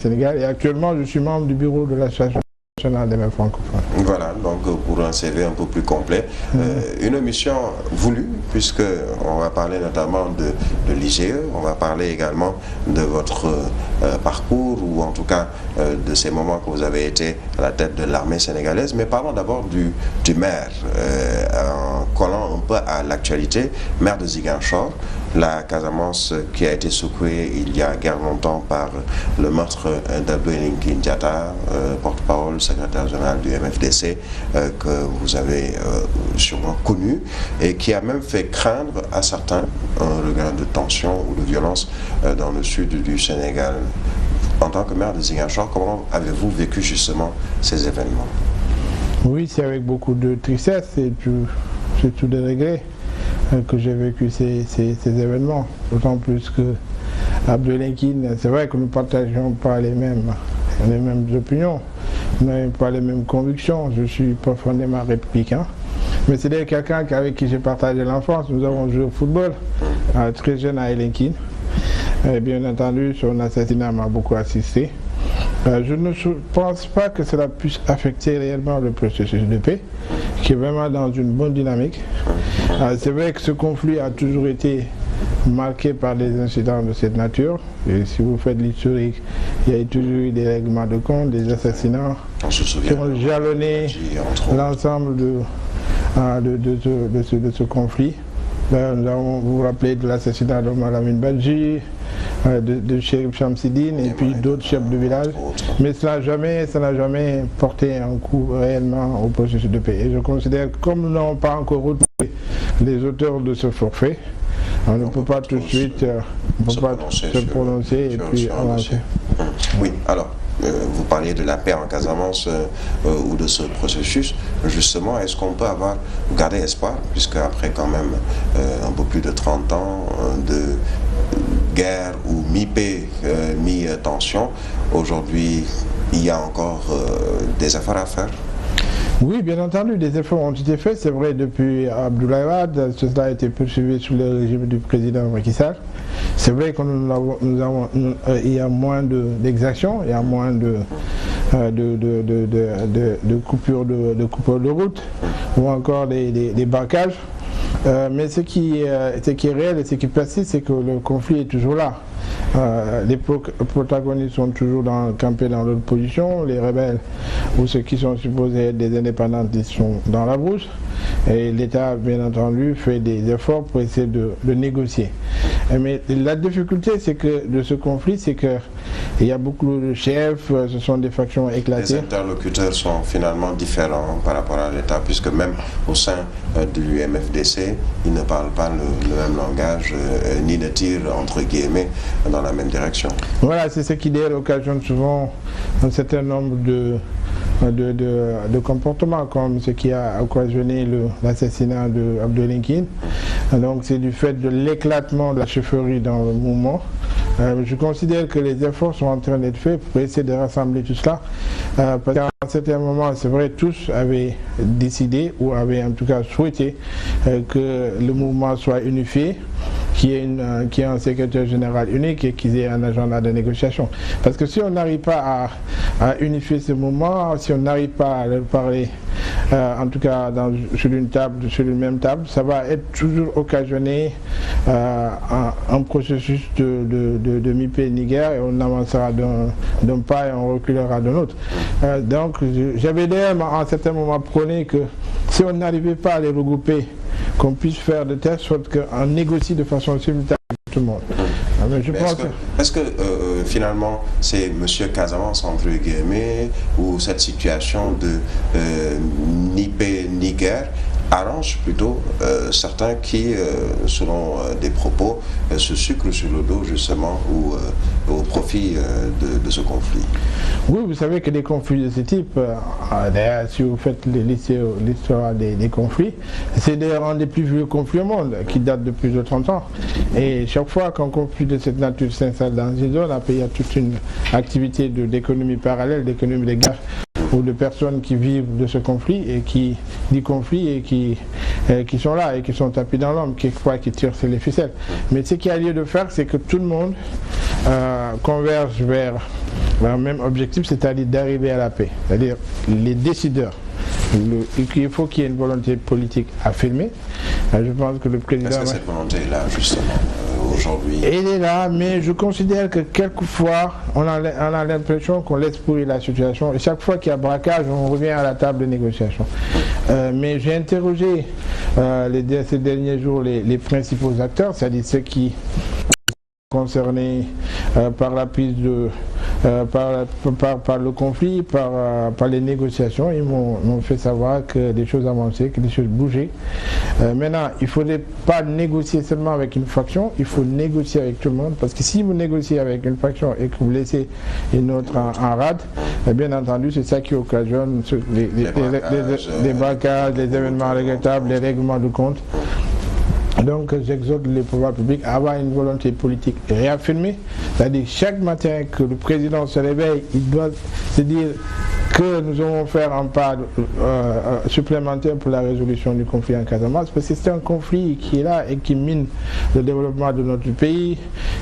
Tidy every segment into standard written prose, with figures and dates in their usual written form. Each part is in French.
Sénégal et actuellement je suis membre du bureau de l'Association nationale des maires francophones. Voilà, donc pour un CV un peu plus complet, une mission voulue, puisque on va parler notamment de l'IGE, on va parler également de votre parcours, ou en tout cas de ces moments que vous avez été à la tête de l'armée sénégalaise, mais parlons d'abord du maire, en collant un peu à l'actualité, maire de Ziguinchor, la Casamance qui a été secouée il y a guère longtemps par le meurtre d'Abdou-Elinkine Diatta, porte-parole, secrétaire général du MFDC, que vous avez sûrement connu et qui a même fait craindre à certains un regain de tension ou de violence dans le sud du Sénégal. En tant que maire de Ziguinchor, comment avez-vous vécu justement ces événements? Oui, c'est avec beaucoup de tristesse et surtout de regrets que j'ai vécu ces événements. D'autant plus que Abdou-Elinkine, c'est vrai que nous ne partageons pas les mêmes opinions, mais pas les mêmes convictions. Je suis profondément républicain. Mais c'est quelqu'un avec qui j'ai partagé l'enfance. Nous avons joué au football très jeune à Elinkine. Et bien entendu, son assassinat m'a beaucoup assisté. Je ne pense pas que cela puisse affecter réellement le processus de paix, qui est vraiment dans une bonne dynamique. C'est vrai que ce conflit a toujours été marqué par des incidents de cette nature. Et si vous faites l'historique, il y a toujours eu des règlements de compte, des assassinats qui ont jalonné l'ensemble de ce conflit. Vous vous rappelez de l'assassinat de Malamine Badji, de Chérif Chamsidine et puis d'autres chefs de village. Mais ça n'a jamais porté un coup réellement au processus de paix. Et je considère que comme nous n'avons pas encore retrouvé les auteurs de ce forfait, on ne peut pas tout de suite se prononcer et puis avancer. Oui, alors, vous parliez de la paix en Casamance ou de ce processus. Justement, est-ce qu'on peut garder espoir, puisque après quand même un peu plus de 30 ans de guerre ou mi-paix, mi-tension, aujourd'hui il y a encore des efforts à faire? Oui, bien entendu, des efforts ont été faits. C'est vrai, depuis Abdoulaye Wade, cela a été poursuivi sous le régime du président Macky Sall. C'est vrai qu'il y a moins d'exactions, il y a moins de coupures de route ou encore des barrages. Mais ce qui est réel et ce qui persiste, c'est que le conflit est toujours là. Les protagonistes sont toujours campés dans leur position, les rebelles ou ceux qui sont supposés être des indépendantistes sont dans la brousse, et l'État bien entendu fait des efforts pour essayer de négocier. Mais la difficulté de ce conflit, c'est qu'il y a beaucoup de chefs, ce sont des factions éclatées. Les interlocuteurs sont finalement différents par rapport à l'État, puisque même au sein du MFDC, ils ne parlent pas le même langage, ni ne tirent entre guillemets dans la même direction. Voilà, c'est ce qui occasionne souvent un certain nombre de comportements, comme ce qui a occasionné l'assassinat d'Abdou-Elinkine. Donc c'est du fait de l'éclatement de la chefferie dans le mouvement. Je considère que les efforts sont en train d'être faits pour essayer de rassembler tout cela. Parce qu'à un certain moment, c'est vrai, tous avaient décidé ou avaient en tout cas souhaité que le mouvement soit unifié, qu'il y ait un secrétaire général unique et qu'il y ait un agenda de négociation. Parce que si on n'arrive pas à unifier ce mouvement, si on n'arrive pas à leur parler, en tout cas sur une même table, ça va être toujours occasionné un processus de mi-paix ni-guerre, et on avancera d'un pas et on reculera d'un autre. Donc j'avais d'ailleurs à un certain moment prôné que si on n'arrivait pas à les regrouper, qu'on puisse faire de telle sorte qu'on négocie de façon simultanée avec tout le monde. Est-ce que finalement c'est Monsieur Casamance entre guillemets, ou cette situation de ni paix ni guerre arrange plutôt certains qui, selon des propos, se sucrent sur le dos justement ou au profit de ce conflit? Oui, vous savez que des conflits de ce type, d'ailleurs si vous faites l'histoire des conflits, c'est d'ailleurs un des plus vieux conflits au monde qui date de plus de 30 ans. Et chaque fois qu'un conflit de cette nature s'installe dans une zone, après il y a toute une activité d'économie parallèle, d'économie de guerre ou de personnes qui vivent de ce conflit et qui sont là et qui sont tapis dans l'ombre, quelquefois qui tirent sur les ficelles. Mais ce qu'il y a lieu de faire, c'est que tout le monde converge vers un même objectif, c'est-à-dire d'arriver à la paix. C'est-à-dire les décideurs. Il faut qu'il y ait une volonté politique affirmée. Je pense que le président... Est-ce que cette volonté est là, justement, aujourd'hui? Elle est là, mais je considère que quelquefois, on a l'impression qu'on laisse pourrir la situation. Et chaque fois qu'il y a braquage, on revient à la table de négociation. Mais j'ai interrogé ces derniers jours les principaux acteurs, c'est-à-dire ceux qui concernés par la prise de par le conflit, par les négociations. Ils m'ont fait savoir que des choses avançaient, que des choses bougeaient. Maintenant, il ne faudrait pas négocier seulement avec une faction, il faut négocier avec tout le monde, parce que si vous négociez avec une faction et que vous laissez une autre en rade, bien entendu, c'est ça qui occasionne les braquages, les événements regrettables, les règlements de compte. Donc j'exhorte les pouvoirs publics à avoir une volonté politique réaffirmée, c'est-à-dire chaque matin que le président se réveille, il doit se dire que nous allons faire un pas supplémentaire pour la résolution du conflit en Casamance, parce que c'est un conflit qui est là et qui mine le développement de notre pays,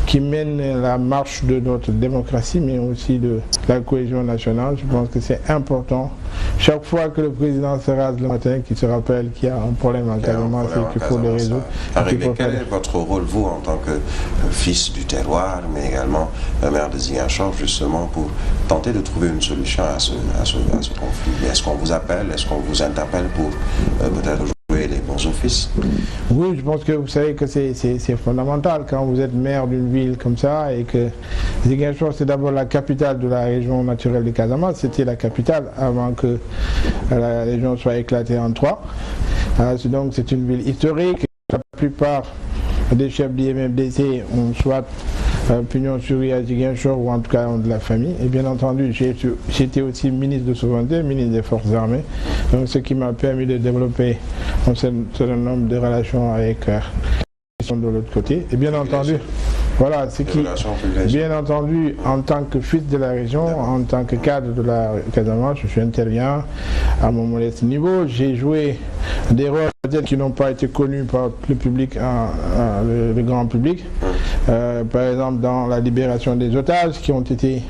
qui mène la marche de notre démocratie, mais aussi de la cohésion nationale. Je pense que c'est important. Chaque fois que le président se rase le matin, qu'il se rappelle qu'il y a un problème en Casamance et qu'il faut le résoudre. Quel est votre rôle, vous, en tant que fils du terroir, mais également maire de Ziguinchor, justement, pour tenter de trouver une solution à ce conflit? Est-ce qu'on vous appelle, est-ce qu'on vous interpelle pour peut-être jouer les bons offices? Oui, je pense que vous savez que c'est fondamental quand vous êtes maire d'une ville comme ça et que Ziguinchor, c'est d'abord la capitale de la région naturelle de Casamance. C'était la capitale avant que la région soit éclatée en trois. Donc c'est une ville historique. La plupart des chefs d'IMFDC ont soit pignon sur rue à Ziguinchor ou en tout cas ont de la famille. Et bien entendu, j'étais aussi ministre de souveraineté, ministre des Forces armées. Donc ce qui m'a permis de développer un certain nombre de relations avec les gens de l'autre côté. Et bien entendu, voilà, ce qui, bien entendu, en tant que fils de la région, en tant que cadre de la Casamance, je suis intervient à mon modeste niveau. J'ai joué des rôles qui n'ont pas été connus par le public, le grand public. Par exemple, dans la libération des otages qui ont été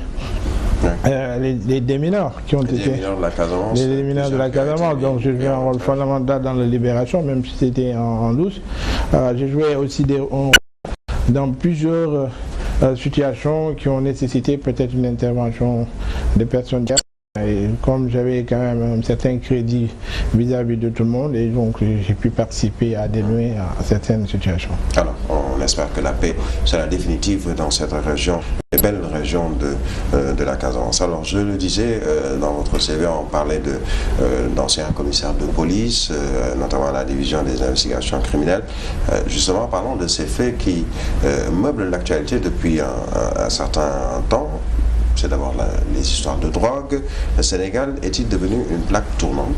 les démineurs qui ont été les démineurs de la Casamance. Donc j'ai joué un rôle fondamental dans la libération, même si c'était en douce. J'ai joué aussi dans plusieurs situations qui ont nécessité peut-être une intervention des personnes. Et comme j'avais quand même un certain crédit vis-à-vis de tout le monde, et donc j'ai pu participer à dénouer à certaines situations. Alors, on espère que la paix sera définitive dans cette région, les belles régions de la Casamance. Alors, je le disais, dans votre CV, on parlait d'anciens commissaires de police, notamment à la division des investigations criminelles. Justement, parlons de ces faits qui meublent l'actualité depuis un certain temps. C'est d'abord les histoires de drogue. Le Sénégal est-il devenu une plaque tournante,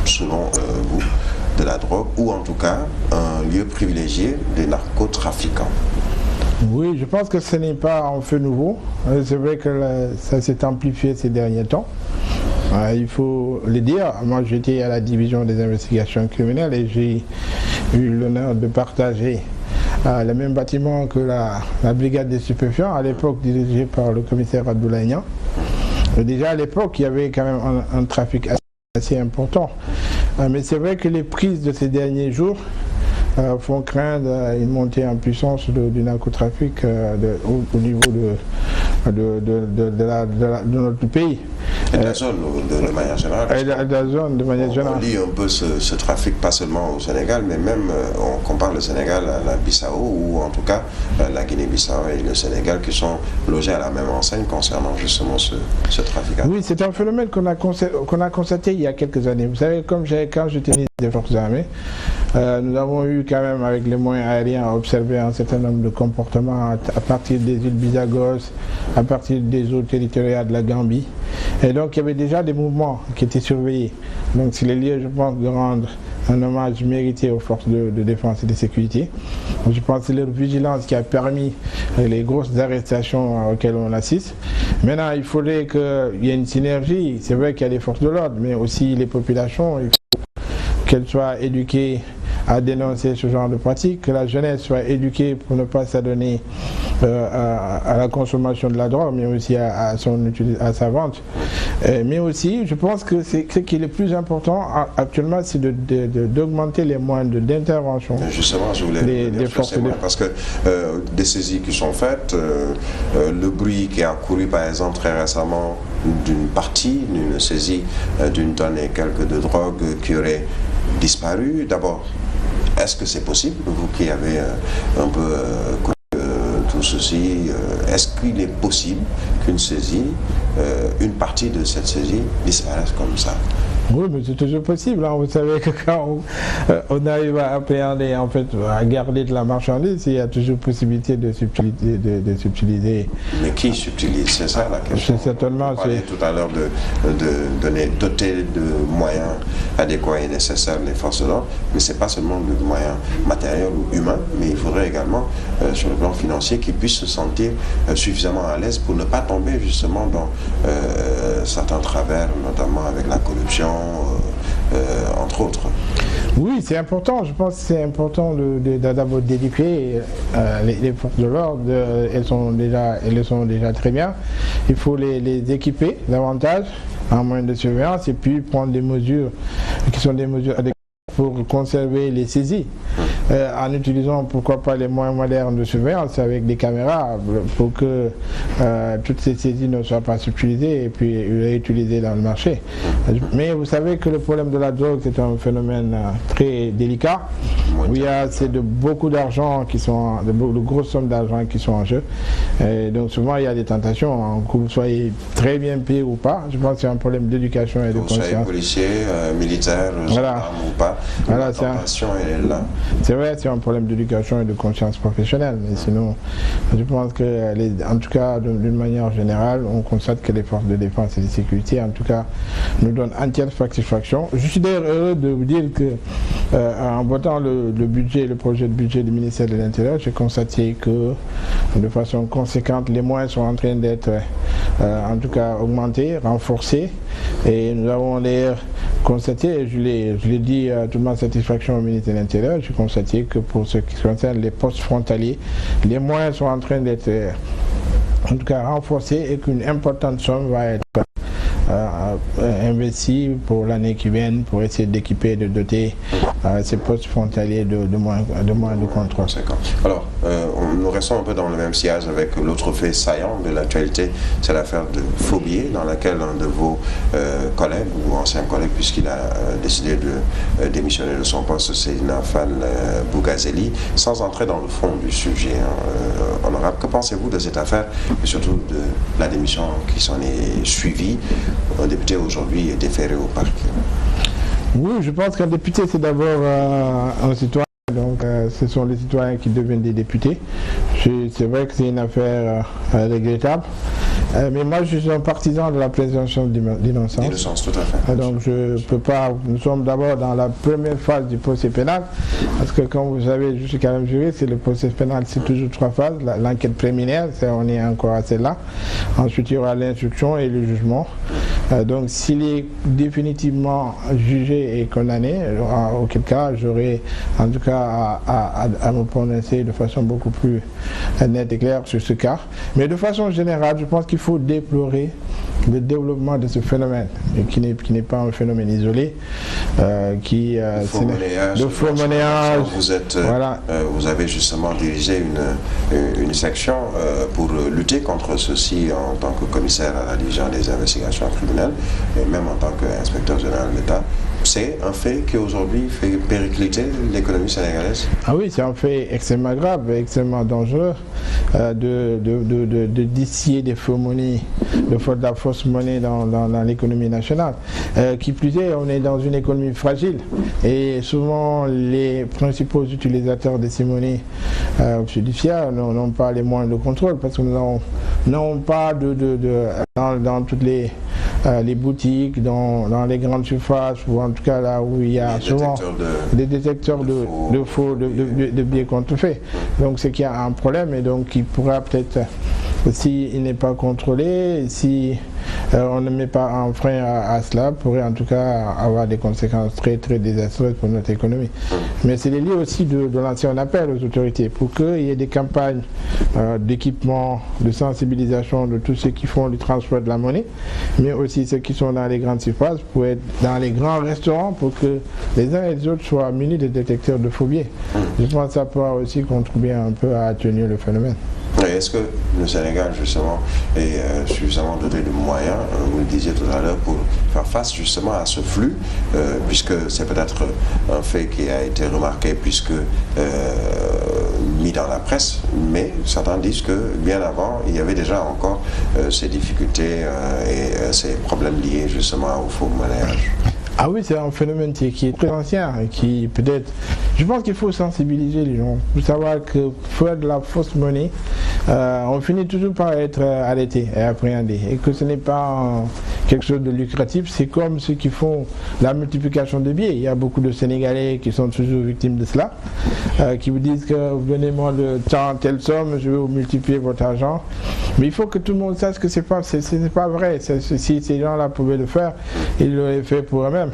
selon vous, de la drogue, ou en tout cas un lieu privilégié des narcotrafiquants? Oui, je pense que ce n'est pas un fait nouveau. C'est vrai que ça s'est amplifié ces derniers temps. Il faut le dire, moi j'étais à la division des investigations criminelles et j'ai eu l'honneur de partager le même bâtiment que la brigade des stupéfiants, à l'époque dirigée par le commissaire Abdoulaye Niang. Déjà à l'époque, il y avait quand même un trafic assez important. Mais c'est vrai que les prises de ces derniers jours font craindre une montée en puissance du narcotrafic au niveau de notre pays. Et de la zone de manière générale. Et de la zone de manière générale. On lit un peu ce trafic, pas seulement au Sénégal, mais même on compare le Sénégal à la Bissau, ou en tout cas la Guinée-Bissau et le Sénégal qui sont logés à la même enseigne concernant justement ce trafic. Oui, c'est un phénomène qu'on a constaté il y a quelques années. Vous savez, quand j'étais ministre des Forces armées, nous avons eu quand même avec les moyens aériens à observer un certain nombre de comportements à partir des îles Bisagos, à partir des eaux territoriales de la Gambie. Et donc il y avait déjà des mouvements qui étaient surveillés. Donc c'est le lieu, je pense, de rendre un hommage mérité aux forces de défense et de sécurité. Je pense que c'est leur vigilance qui a permis les grosses arrestations auxquelles on assiste. Maintenant, il faudrait qu'il y ait une synergie. C'est vrai qu'il y a les forces de l'ordre, mais aussi les populations. Il faut qu'elles soient éduquées à dénoncer ce genre de pratiques, que la jeunesse soit éduquée pour ne pas s'adonner à la consommation de la drogue, mais aussi à sa vente. Mais aussi, je pense que ce qui est le plus important actuellement, c'est d'augmenter les moyens d'intervention. Justement, je voulais des forces de... parce que des saisies qui sont faites, le bruit qui a couru par exemple très récemment d'une saisie d'une tonne et quelques de drogue qui aurait disparu. D'abord, est-ce que c'est possible, vous qui avez un peu tout ceci, est-ce qu'il est possible qu'une saisie, une partie de cette saisie disparaisse comme ça? Oui, mais c'est toujours possible. Hein. Vous savez que quand on arrive à appréhender, en fait, à garder de la marchandise, il y a toujours possibilité de subtiliser. Mais qui subtilise? C'est ça la question. Certainement. Vous parliez tout à l'heure de doter de moyens adéquats et nécessaires les forces de l'ordre, mais ce n'est pas seulement de moyens matériels ou humains, mais il faudrait également, sur le plan financier, qu'ils puissent se sentir suffisamment à l'aise pour ne pas tomber justement dans certains travers, notamment avec la corruption, entre autres. Oui, c'est important. Je pense que c'est important d'abord d'éduquer les forces de l'ordre. Elles le sont déjà très bien. Il faut les équiper davantage en moyens de surveillance et puis prendre des mesures qui sont des mesures adéquates pour conserver les saisies, en utilisant pourquoi pas les moyens modernes de surveillance avec des caméras pour que toutes ces saisies ne soient pas subtilisées et puis réutilisées dans le marché. Mais vous savez que le problème de la drogue, c'est un phénomène très délicat, où il y a beaucoup d'argent qui sont, de grosses sommes d'argent qui sont en jeu. Et donc souvent il y a des tentations, que vous soyez très bien payé ou pas. Je pense que c'est un problème d'éducation et de conscience. Vous soyez policier, militaire, voilà. Ou pas. Voilà, la tentation, elle est là. C'est vrai, c'est un problème d'éducation et de conscience professionnelle, mais sinon, je pense que, en tout cas, d'une manière générale, on constate que les forces de défense et de sécurité, en tout cas, nous donnent entière satisfaction. Je suis d'ailleurs heureux de vous dire que, en votant le projet de budget du ministère de l'Intérieur, j'ai constaté que, de façon conséquente, les moyens sont en train d'être, en tout cas, augmentés, renforcés, et nous avons d'ailleurs constaté, et je l'ai dit à toute ma satisfaction au ministre de l'Intérieur, j'ai constaté que pour ce qui concerne les postes frontaliers, les moyens sont en train d'être en tout cas renforcés et qu'une importante somme va être investie pour l'année qui vient pour essayer d'équiper et de doter ces postes frontaliers de moyens de contrôle. Alors, nous restons un peu dans le même sillage avec l'autre fait saillant de l'actualité, c'est l'affaire de Fourbier, dans laquelle un de vos collègues ou anciens collègues, puisqu'il a décidé de démissionner de son poste, c'est Nafal Bougazeli, sans entrer dans le fond du sujet, honorable. Que pensez-vous de cette affaire et surtout de la démission qui s'en est suivie? Un député aujourd'hui est déféré au parquet. Oui, je pense qu'un député, c'est d'abord un citoyen. Donc, ce sont les citoyens qui deviennent des députés. C'est vrai que c'est une affaire regrettable. Mais moi, je suis un partisan de la présomption d'innocence. D'innocence, tout à fait. Donc, je ne peux pas. Nous sommes d'abord dans la première phase du procès pénal. Parce que, comme vous savez, je suis quand même juriste, c'est le procès pénal, c'est toujours 3 phases. L'enquête préliminaire, on est encore à celle-là. Ensuite, il y aura l'instruction et le jugement. Donc, s'il est définitivement jugé et condamné, auquel cas, j'aurai en tout cas à me prononcer de façon beaucoup plus nette et claire sur ce cas. Mais de façon générale, je pense qu'il faut déplorer le développement de ce phénomène, et qui n'est pas un phénomène isolé, de faux monnayage. Vous avez justement dirigé une section pour lutter contre ceci en tant que commissaire à la division des investigations criminelles et même en tant qu'inspecteur général de l'État. C'est un fait qui aujourd'hui fait péricliter l'économie sénégalaise? Ah oui, c'est un fait extrêmement grave, extrêmement dangereux de distiller des faux monnaies, de la fausse monnaie dans l'économie nationale. Qui plus est, on est dans une économie fragile et souvent les principaux utilisateurs de ces monnaies judiciaires n'ont pas les moyens de contrôle parce que nous n'avons pas dans toutes les les boutiques, dans les grandes surfaces, ou en tout cas là où il y a souvent des détecteurs de faux, de billets contrefaits. Donc c'est qu'il y a un problème, et donc il pourra peut-être, s'il n'est pas contrôlé, si on ne met pas un frein à cela, pourrait en tout cas avoir des conséquences très très désastreuses pour notre économie. Mais c'est lié aussi de l'ancien appel aux autorités pour qu'il y ait des campagnes d'équipement, de sensibilisation de tous ceux qui font du transport de la monnaie, mais aussi ceux qui sont dans les grandes surfaces, pour être dans les grands restaurants, pour que les uns et les autres soient munis de détecteurs de faux billets. Je pense que ça pourra aussi contribuer un peu à atténuer le phénomène. Est-ce que le Sénégal, justement, est suffisamment doté de moyens, vous le disiez tout à l'heure, pour faire face justement à ce flux, puisque c'est peut-être un fait qui a été remarqué, puisque mis dans la presse, mais certains disent que bien avant, il y avait déjà encore ces difficultés et ces problèmes liés justement au faux monnayage. Ah oui, c'est un phénomène qui est très ancien et qui peut-être... Je pense qu'il faut sensibiliser les gens pour savoir que faire de la fausse monnaie, on finit toujours par être arrêté et appréhendé, et que ce n'est pas quelque chose de lucratif. C'est comme ceux qui font la multiplication de billets. Il y a beaucoup de Sénégalais qui sont toujours victimes de cela, qui vous disent que donnez-moi de temps, telle somme, je vais vous multiplier votre argent. Mais il faut que tout le monde sache que ce n'est pas vrai. Si ces gens-là pouvaient le faire, ils l'auraient fait pour eux-mêmes.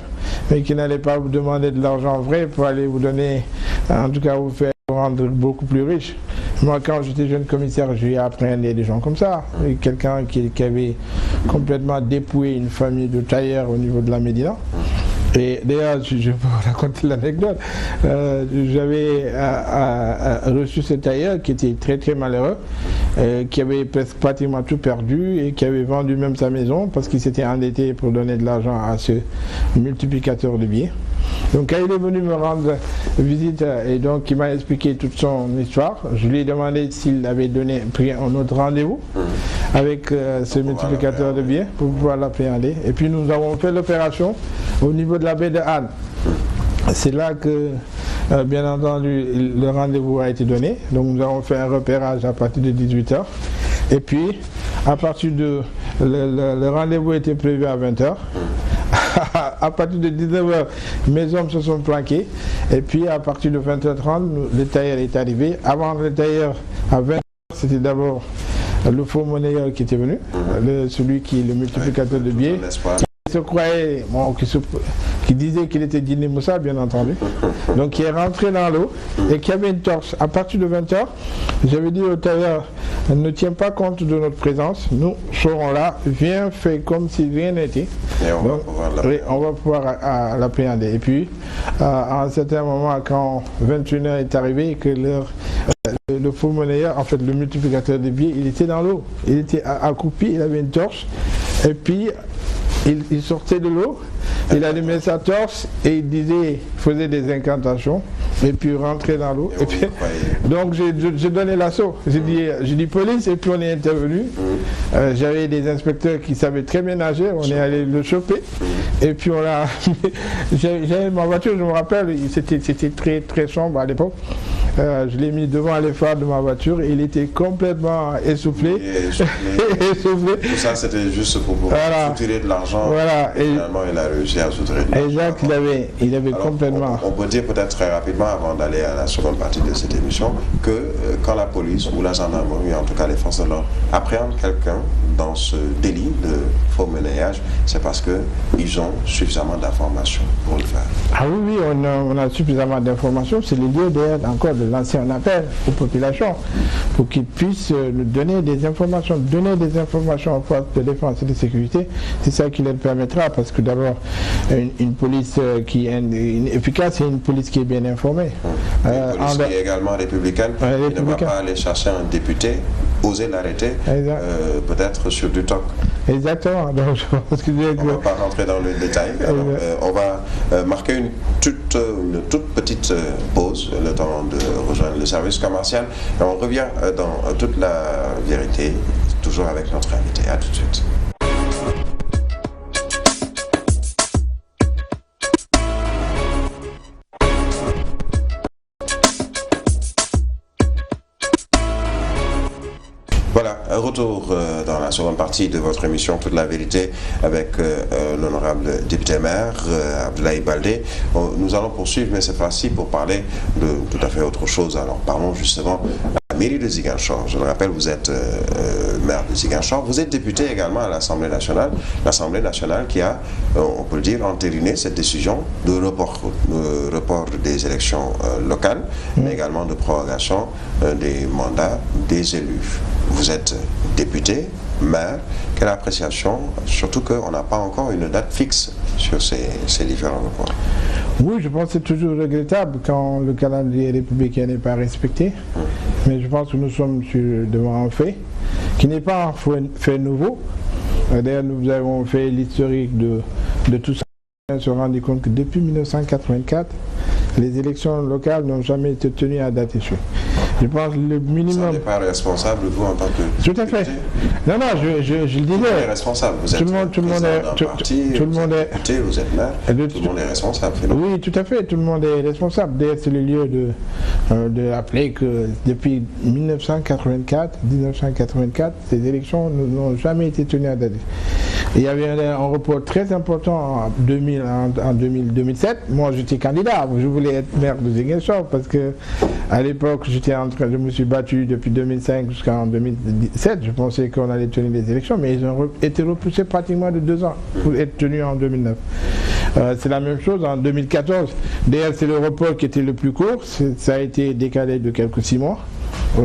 Mais qui n'allait pas vous demander de l'argent vrai pour aller vous donner, en tout cas vous faire rendre beaucoup plus riche. Moi, quand j'étais jeune commissaire, j'ai appréhendé des gens comme ça. Quelqu'un qui avait complètement dépouillé une famille de tailleurs au niveau de la Médina. Et d'ailleurs, je peux vous raconter l'anecdote. J'avais reçu ce tailleur qui était très très malheureux, qui avait pratiquement tout perdu et qui avait vendu même sa maison parce qu'il s'était endetté pour donner de l'argent à ce multiplicateur de billets. Donc quand il est venu me rendre visite et donc il m'a expliqué toute son histoire, je lui ai demandé s'il avait pris un autre rendez-vous avec ce multiplicateur de billets pour pouvoir l'appréhender. Et puis nous avons fait l'opération au niveau de la baie de Anne. C'est là que, bien entendu, le rendez-vous a été donné. Donc nous avons fait un repérage à partir de 18h. Et puis, à partir de... Le rendez-vous était prévu à 20h. À partir de 19h, mes hommes se sont planqués. Et puis, à partir de 20h30, le tailleur est arrivé. Avant le tailleur, à 20h, c'était d'abord le faux monnayeur qui était venu, celui qui est le multiplicateur de billets. Il se croyait, qui disait qu'il était Djiné Moussa, bien entendu. Donc qui est rentré dans l'eau et qui avait une torche. À partir de 20h, j'avais dit au tailleur, ne tiens pas compte de notre présence, nous serons là, viens, fais comme si rien n'était. Et on va pouvoir l'appréhender. Et puis, à un certain moment, quand 21h est arrivé et que le faux monnayeur, en fait le multiplicateur de billets, il était dans l'eau. Il était accroupi, il avait une torche. Et puis, il sortait de l'eau, il allumait sa torche et il faisait des incantations et puis rentrait dans l'eau. Donc j'ai donné l'assaut. J'ai dit police et puis on est intervenu. J'avais des inspecteurs qui savaient très bien nager, on est allé le choper et puis on a... J'avais ma voiture, je me rappelle, c'était très très sombre à l'époque. Je l'ai mis devant les phares de ma voiture et il était complètement essoufflé. Essoufflé. Tout ça c'était juste pour soutirer de l'argent. Voilà. Et finalement il a réussi à soutirer de l'argent. Exact, il avait complètement... On peut dire peut-être très rapidement avant d'aller à la seconde partie de cette émission que quand la police ou la gendarmerie, en tout cas les forces de l'ordre, appréhendent quelqu'un dans ce délit de faux monnayage, c'est parce qu'ils ont suffisamment d'informations pour le faire. Ah oui, on a suffisamment d'informations. C'est l'idée d'ailleurs encore de lancer un appel aux populations pour qu'ils puissent nous donner des informations aux forces de défense et de sécurité. C'est ça qui leur permettra, parce que d'abord, une police qui est efficace, c'est une police qui est bien informée. Une police qui est également républicaine, qui ne va pas aller chercher un député, oser l'arrêter, peut-être sur du TOC. Exactement. Donc, je pense que on ne va pas rentrer dans le détail. Alors, on va marquer une toute petite pause, le temps de rejoindre le service commercial. Et on revient dans toute la vérité, toujours avec notre invité. À tout de suite. Voilà, retour dans la seconde partie de votre émission Toute la vérité avec l'honorable député maire Abdoulaye Baldé. Nous allons poursuivre, mais cette fois-ci pour parler de tout à fait autre chose. Alors parlons justement de la mairie de Ziguinchor. Je le rappelle, vous êtes maire de Ziguinchor. Vous êtes député également à l'Assemblée nationale. L'Assemblée nationale qui a, on peut le dire, entériné cette décision de report des élections locales, mais également de prorogation des mandats des élus. Vous êtes député, maire, quelle appréciation, surtout qu'on n'a pas encore une date fixe sur ces différents reports? Oui, je pense que c'est toujours regrettable quand le calendrier républicain n'est pas respecté, mais je pense que nous sommes devant un fait qui n'est pas un fait nouveau. D'ailleurs, nous avons fait l'historique de tout ça. On se rend compte que depuis 1984, les élections locales n'ont jamais été tenues à date échue. Je pense le minimum. Vous n'êtes pas responsable, vous, en tant que. Tout à fait. Député. Non, je le disais. Vous êtes responsable. Vous êtes tout le monde est député, vous êtes maire. Tout le monde est responsable. Oui, tout à fait. Tout le monde est responsable. D'ailleurs, c'est le lieu de rappeler que depuis 1984, ces élections n'ont jamais été tenues à date. Il y avait un report très important en 2007. Moi, j'étais candidat. Je voulais être maire de Ziguinchor parce que à l'époque, je me suis battu depuis 2005 jusqu'en 2017. Je pensais qu'on allait tenir les élections, mais ils ont été repoussés pratiquement de 2 ans pour être tenus en 2009. C'est la même chose en 2014. D'ailleurs, c'est le report qui était le plus court. Ça a été décalé de quelques 6 mois.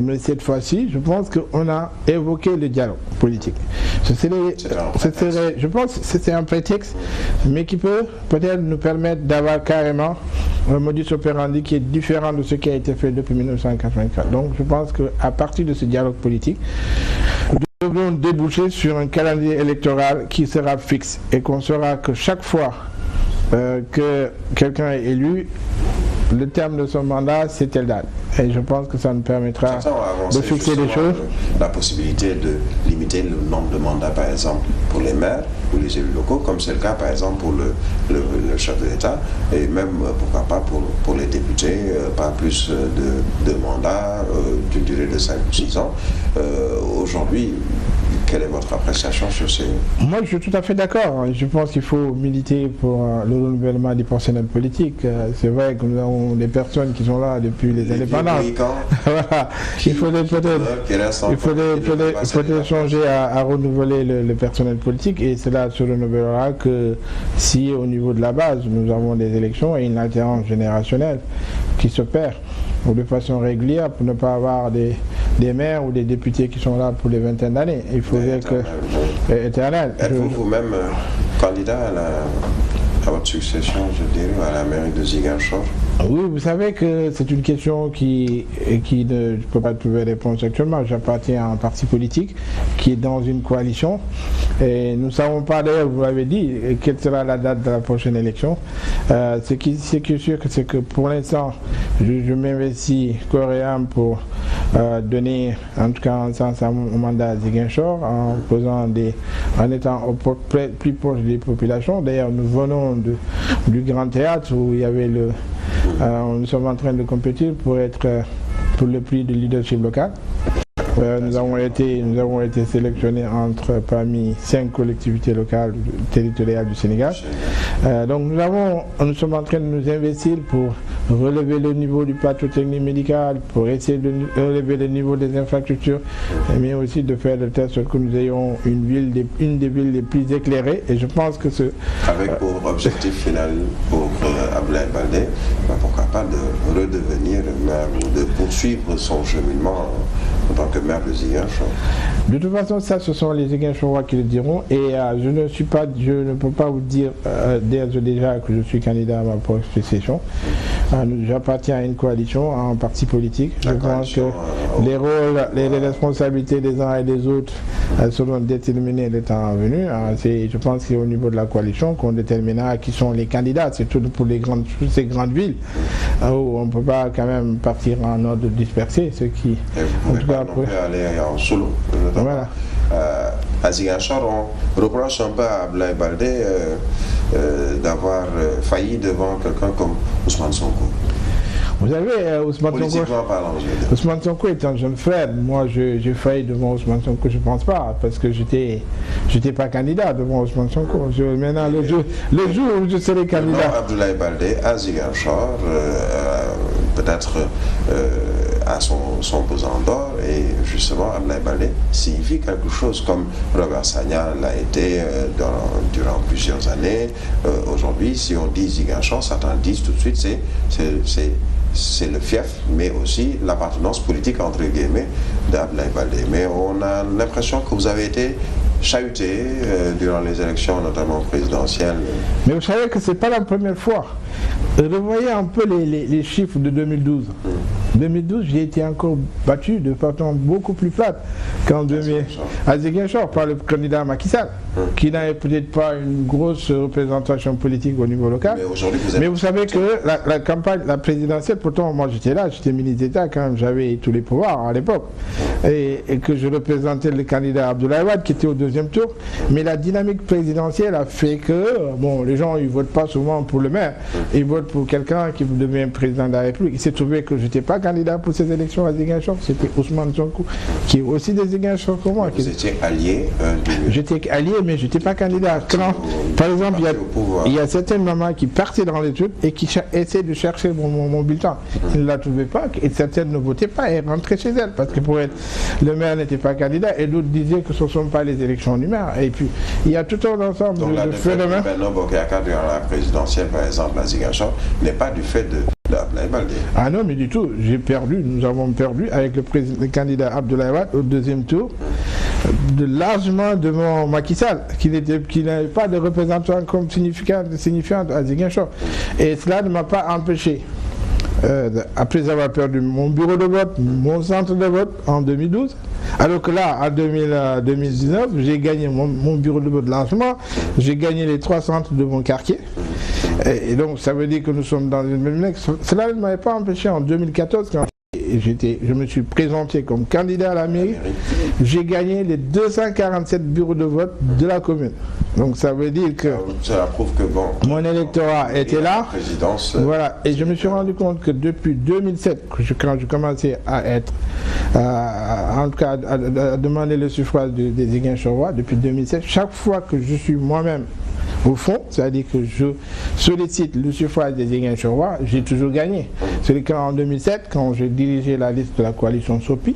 Mais cette fois-ci, je pense qu'on a évoqué le dialogue politique. Je pense que c'est un prétexte, mais qui peut peut-être nous permettre d'avoir carrément un modus operandi qui est différent de ce qui a été fait depuis 1984. Donc je pense qu'à partir de ce dialogue politique, nous devons déboucher sur un calendrier électoral qui sera fixe et qu'on saura que chaque fois que quelqu'un est élu, le terme de son mandat, c'est telle date. Et je pense que ça nous permettra de fixer les choses. La possibilité de limiter le nombre de mandats, par exemple, pour les maires ou les élus locaux, comme c'est le cas, par exemple, pour le chef de l'État, et même, pourquoi pas, pour les députés, pas plus de mandats d'une durée de 5 ou 6 ans. Aujourd'hui, quelle est votre appréciation sur ces... Moi, je suis tout à fait d'accord. Je pense qu'il faut militer pour le renouvellement du personnel politique. C'est vrai que nous avons des personnes qui sont là depuis les indépendances. Voilà. Il faudrait peut-être changer à renouveler le personnel politique, et cela se renouvellera que si au niveau de la base, nous avons des élections et une alternance générationnelle qui se perd ou de façon régulière pour ne pas avoir des maires ou des députés qui sont là pour les vingtaines d'années. Il faudrait que... Éternel. Êtes-vous vous-même candidat à votre succession, je dirais, à la mairie de Ziguinchor? Oui, vous savez que c'est une question qui ne peut pas trouver réponse actuellement. J'appartiens à un parti politique qui est dans une coalition et nous ne savons pas, d'ailleurs, vous l'avez dit, quelle sera la date de la prochaine élection. Ce qui est sûr, c'est que pour l'instant, je m'investis corps et âme pour donner, en tout cas en sens, un mandat à Ziguinchor en étant plus proche des populations. D'ailleurs, nous venons du Grand Théâtre où il y avait nous sommes en train de compétir pour pour le prix de leadership local. Nous avons été sélectionnés parmi 5 collectivités locales territoriales du Sénégal. Donc nous sommes en train de nous investir pour relever le niveau du plateau technique médical, pour essayer de relever le niveau des infrastructures, mais aussi de faire de telle sorte que nous ayons une des villes les plus éclairées. Et je pense que avec pour objectif final pour Abdoulaye Baldé, pourquoi pas de redevenir maire ou de poursuivre son cheminement en tant que maire de Ziguinchor. De toute façon, ça, ce sont les Ziguinchorois qui le diront, et je ne peux pas vous dire déjà que je suis candidat à ma propre succession. J'appartiens à une coalition, à un parti politique. Je pense que les rôles, les responsabilités des uns et des autres seront déterminées le temps venu. Je pense qu'au niveau de la coalition qu'on déterminera qui sont les candidats, c'est tout pour ces grandes villes où on ne peut pas quand même partir en ordre dispersé, ce qui... En tout cas, on peut aller en solo. Voilà. À Ziguinchor, on reproche un peu à Abdoulaye Baldé d'avoir failli devant quelqu'un comme Ousmane Sonko. Vous savez, Ousmane Sonko est un jeune frère. Moi, j'ai failli devant Ousmane Sonko, je ne pense pas, parce que j'étais pas candidat devant Ousmane Sonko. Maintenant, le jour où je serai candidat. Abdoulaye Baldé à Ziguinchor, peut-être à son pesant d'or, et justement Abdoulaye Baldé signifie quelque chose comme Robert Sagna l'a été durant plusieurs années. Aujourd'hui, si on dit Ziguinchor, certains disent tout de suite c'est le fief, mais aussi l'appartenance politique entre guillemets d'Abdoulaye Baldé. Mais on a l'impression que vous avez été chahuté durant les élections, notamment présidentielles. Mais vous savez que ce n'est pas la première fois. Revoyez un peu les chiffres de 2012. 2012, j'ai été encore battu de façon beaucoup plus plate qu'en 2000 à Ziguinchor par le candidat Macky Sall, qui n'avait peut-être pas une grosse représentation politique au niveau local. Mais vous savez que la campagne, la présidentielle, pourtant moi j'étais là, j'étais ministre d'État quand même, j'avais tous les pouvoirs à l'époque, et que je représentais le candidat Abdoulaye Wade qui était au deuxième tour. Mais la dynamique présidentielle a fait que, bon, les gens ils votent pas souvent pour le maire, ils votent pour quelqu'un qui devient président de la République. Il s'est trouvé que je n'étais pas candidat pour ces élections à Ziguinchor, c'était Ousmane Sonko, qui est aussi de Ziguinchor comme moi. Vous étiez allié J'étais allié, mais je n'étais pas candidat. Par exemple, il y a certaines mamans qui partaient dans les trucs et qui essaient de chercher mon bulletin. Ils ne la trouvaient pas, et certaines ne votaient pas et rentraient chez elles, parce que pour être le maire n'était pas candidat, et d'autres disaient que ce ne sont pas les élections du maire. Et puis, il y a tout un ensemble de phénomènes. Benno Bokk Yakaar durant la présidentielle, par exemple, à Ziguinchor, n'est pas du fait d'Abdoulaye Baldé. Ah non, mais du tout, nous avons perdu avec le candidat Abdoulaye Wade au deuxième tour, largement devant Macky Sall, qui n'avait pas de représentant comme signifiante à Ziguinchor. Et cela ne m'a pas empêché, après avoir perdu mon bureau de vote, mon centre de vote en 2012, alors que là, en 2019, j'ai gagné mon bureau de vote lancement, j'ai gagné les 3 centres de mon quartier. Et donc, ça veut dire que nous sommes dans une même... Cela ne m'avait pas empêché en 2014, quand je me suis présenté comme candidat à la mairie, j'ai gagné les 247 bureaux de vote de la commune. Donc ça veut dire que cela prouve que mon électorat était là. Voilà. Et je me suis rendu compte que depuis 2007, quand je commençais à être, en tout cas, à demander le suffrage des Ziguinchorois, depuis 2007, chaque fois que je suis moi-même au fond, c'est-à-dire que je sollicite le suffrage des Ziguinchorois, j'ai toujours gagné. C'est le cas en 2007, quand j'ai dirigé la liste de la coalition SOPI.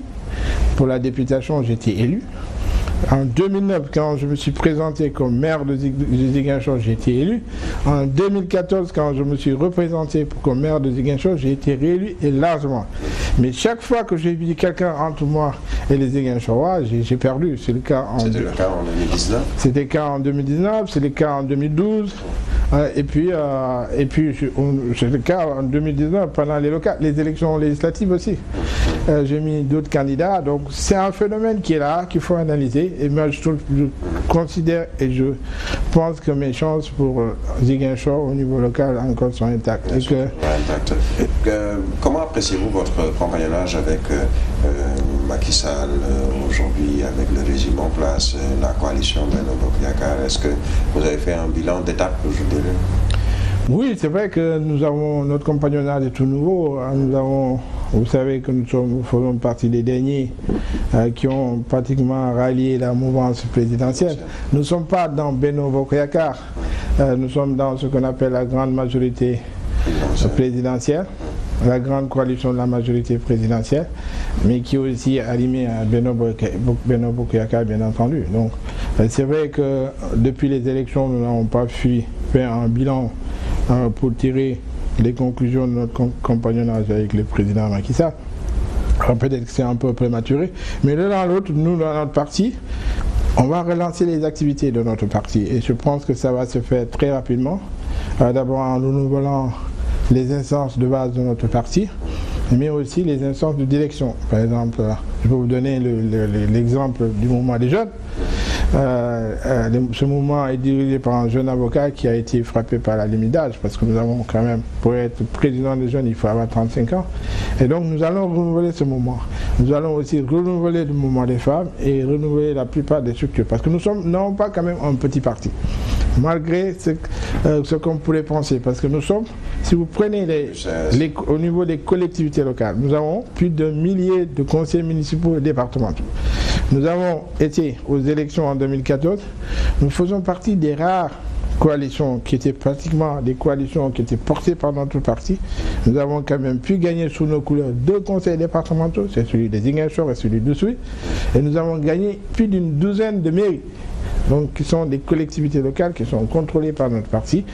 Pour la députation, j'étais élu. En 2009, quand je me suis présenté comme maire de Ziguinchor, j'ai été élu. En 2014, quand je me suis représenté comme maire de Ziguinchor, j'ai été réélu et largement. Mais chaque fois que j'ai vu quelqu'un entre moi et les Ziguinchorois, j'ai perdu. C'est le cas en 2019. C'était le cas en 2019, c'est le cas en 2012. Et puis c'est le cas en 2019 pendant les élections législatives aussi. J'ai mis d'autres candidats, donc c'est un phénomène qui est là, qu'il faut analyser. Et moi je considère et je pense que mes chances pour Ziguinchor au niveau local encore sont intactes. Comment appréciez-vous votre compagnonnage avec Macky Sall aujourd'hui, avec le régime en place, la coalition Benno Bokk Yakaar? Est-ce que vous avez fait un bilan d'étape, je dirais? Oui, c'est vrai que notre compagnonnage est tout nouveau. Vous savez que nous faisons partie des derniers qui ont pratiquement rallié la mouvance présidentielle. Nous ne sommes pas dans Benno Bokk Yakaar, nous sommes dans ce qu'on appelle la grande majorité présidentielle, la grande coalition de la majorité présidentielle, mais qui est aussi animée à Benno Bokk Yakaar, bien entendu. Donc, c'est vrai que depuis les élections, nous n'avons pas pu faire un bilan pour tirer les conclusions de notre compagnonnage avec le président Macky Sall. Alors peut-être que c'est un peu prématuré, mais l'un dans l'autre, nous dans notre parti, on va relancer les activités de notre parti et je pense que ça va se faire très rapidement. D'abord en renouvelant les instances de base de notre parti, mais aussi les instances de direction. Par exemple, je vais vous donner l'exemple du mouvement des jeunes. Ce mouvement est dirigé par un jeune avocat qui a été frappé par la limite d'âge, parce que nous avons quand même, pour être président des jeunes, il faut avoir 35 ans. Et donc nous allons renouveler ce mouvement. Nous allons aussi renouveler le mouvement des femmes et renouveler la plupart des structures, parce que nous n'avons pas quand même un petit parti, malgré ce qu'on pourrait penser, parce que nous sommes, si vous prenez au niveau des collectivités locales, nous avons plus de milliers de conseillers municipaux et départementaux. Nous avons été aux élections en 2014, nous faisons partie des rares coalitions qui étaient pratiquement des coalitions qui étaient portées par notre parti. Nous avons quand même pu gagner sous nos couleurs 2 conseils départementaux, c'est celui de Ziguinchor et celui de Souy, et nous avons gagné plus d'une douzaine de mairies. Donc, qui sont des collectivités locales qui sont contrôlées par notre parti.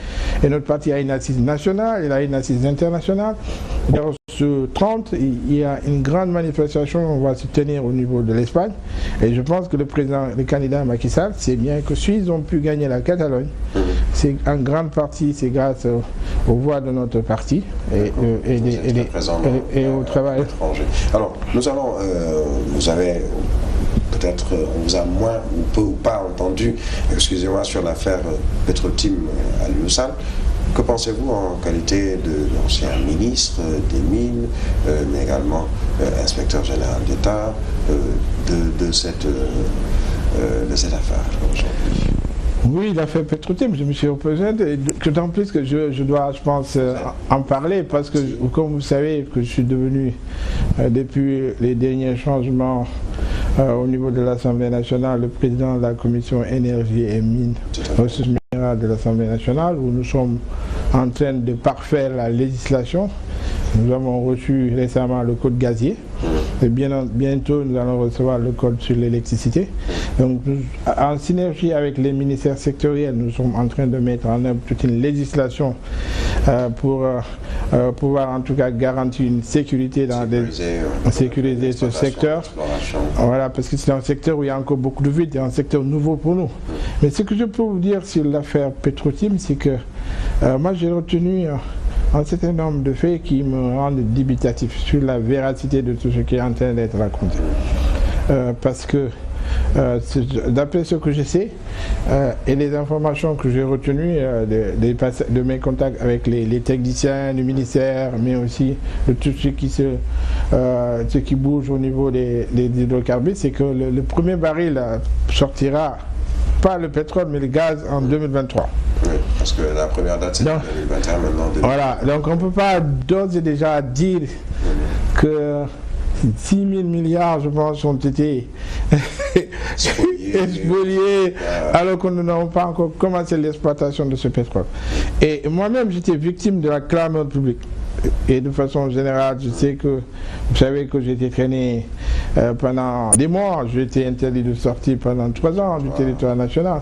Et notre parti a une assise nationale, il a une assise internationale. D'ailleurs, ce 30, il y a une grande manifestation, on va se tenir au niveau de l'Espagne. Et je pense que le candidat Macky Sall, c'est bien que s'ils ont pu gagner la Catalogne, c'est en grande partie, c'est grâce aux voix de notre parti et au travail. Alors, vous avez peut-être, on vous a moins ou peu ou pas entendu, excusez-moi, sur l'affaire Petro-Tim Aliou Sall. Que pensez-vous en qualité d'ancien ministre des Mines, mais également inspecteur général d'État, de cette affaire aujourd'hui? Oui, l'affaire Petro-Tim, je me suis opposé, d'autant plus que je dois, je pense, en parler, parce que, comme vous savez, que je suis devenu, depuis les derniers changements au niveau de l'Assemblée nationale, le président de la commission énergie et mines, ressources minérales de l'Assemblée nationale, où nous sommes en train de parfaire la législation. Nous avons reçu récemment le code gazier. Et bientôt, nous allons recevoir le code sur l'électricité. Donc, en synergie avec les ministères sectoriels, nous sommes en train de mettre en œuvre toute une législation pour pouvoir en tout cas garantir une sécurité sécuriser ce secteur. Voilà, parce que c'est un secteur où il y a encore beaucoup de vide, c'est un secteur nouveau pour nous. Mais ce que je peux vous dire sur l'affaire Petro-Tim, c'est que moi j'ai retenu un certain nombre de faits qui me rendent dubitatif sur la véracité de tout ce qui est en train d'être raconté. Parce que, d'après ce que je sais, et les informations que j'ai retenues de mes contacts avec les techniciens du ministère, mais aussi de tout ce qui bouge au niveau des hydrocarbures, c'est que le premier baril sortira, pas le pétrole, mais le gaz en 2023. Oui, parce que la première date c'est 2021, maintenant 2021. Voilà, donc on ne peut pas d'ores et déjà dire que 6 000 milliards, je pense, ont été spoliés, alors que nous n'avons pas encore commencé l'exploitation de ce pétrole. Et moi-même, j'étais victime de la clameur publique. Et de façon générale, je sais que, vous savez que j'ai été traîné pendant des mois, j'ai été interdit de sortir pendant 3 ans du territoire national.